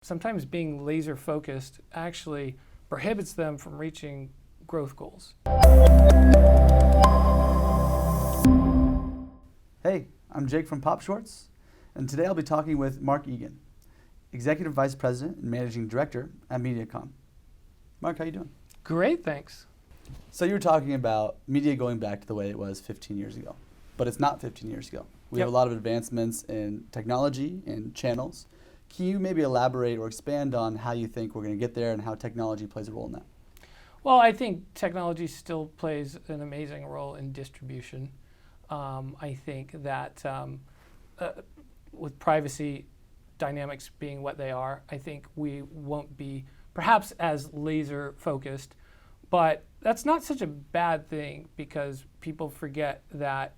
Sometimes being laser focused actually prohibits them from reaching growth goals. Hey, I'm Jake from PopShorts, and today I'll be talking with Mark Egan, Executive Vice President and Managing Director at Mediacom. Mark, how you doing? Great, thanks. So you were talking about media going back to the way it was 15 years ago, but it's not 15 years ago. We have a lot of advancements in technology and channels. Can you maybe elaborate or expand on how you think we're going to get there and how technology plays a role in that? Well, I think technology still plays an amazing role in distribution. I think that with privacy dynamics being what they are, I think we won't be perhaps as laser focused, but that's not such a bad thing because people forget that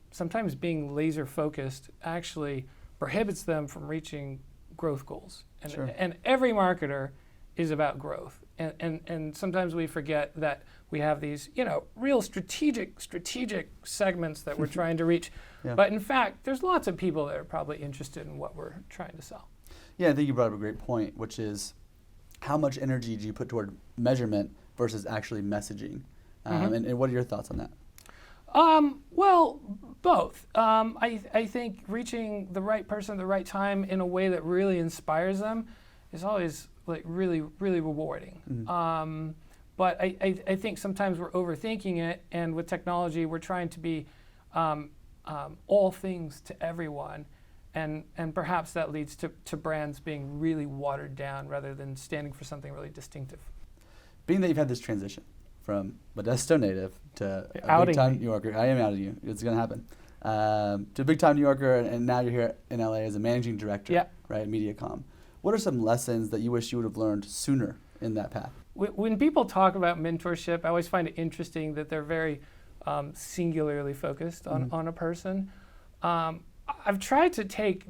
sometimes being laser focused actually prohibits them from reaching growth goals. And, Sure. and every marketer is about growth. And sometimes we forget that we have these, real strategic segments that we're trying to reach. Yeah. But in fact, there's lots of people that are probably interested in what we're trying to sell. Yeah, I think you brought up a great point, which is how much energy do you put toward measurement versus actually messaging? And what are your thoughts on that? Well, both. I think reaching the right person at the right time in a way that really inspires them is always really rewarding. But I think sometimes we're overthinking it, and with technology, we're trying to be all things to everyone, and perhaps that leads to brands being really watered down rather than standing for something really distinctive. Being that you've had this transition from Modesto native to a big-time New Yorker. I am outing you. It's going to happen. To a big-time New Yorker, and now you're here in LA as a managing director, right, at Mediacom. What are some lessons that you wish you would have learned sooner in that path? When people talk about mentorship, I always find it interesting that they're very singularly focused on a person. I've tried to take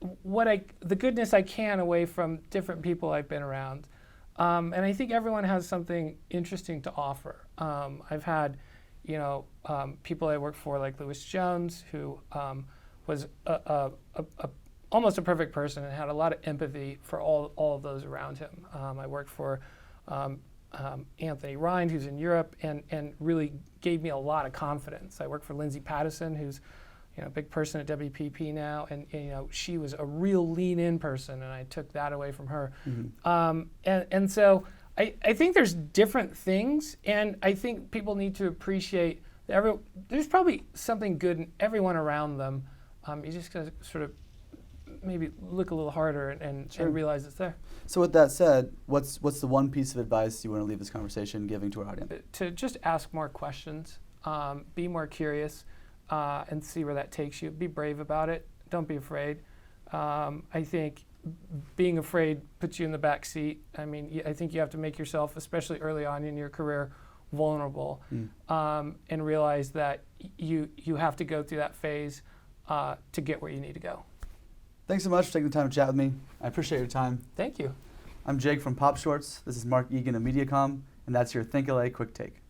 the goodness I can away from different people I've been around. And I think everyone has something interesting to offer. I've had, people I worked for like Lewis Jones, who was almost a perfect person and had a lot of empathy for all of those around him. I worked for Anthony Rind, who's in Europe, and really gave me a lot of confidence. I worked for Lindsay Pattison, who's a big person at WPP now, and she was a real lean-in person, and I took that away from her. And so I think there's different things, and I think people need to appreciate that there's probably something good in everyone around them. You just gotta sort of maybe look a little harder and realize it's there. So with that said, what's the one piece of advice you want to leave this conversation giving to our audience? To just ask more questions, be more curious, and see where that takes you. Be brave about it. Don't be afraid. I think being afraid puts you in the back seat. I mean, I think you have to make yourself, especially early on in your career, vulnerable, and realize that you have to go through that phase to get where you need to go. Thanks so much for taking the time to chat with me. I appreciate your time. Thank you. I'm Jake from PopShorts. This is Mark Egan of Mediacom, and that's your ThinkLA Quick Take.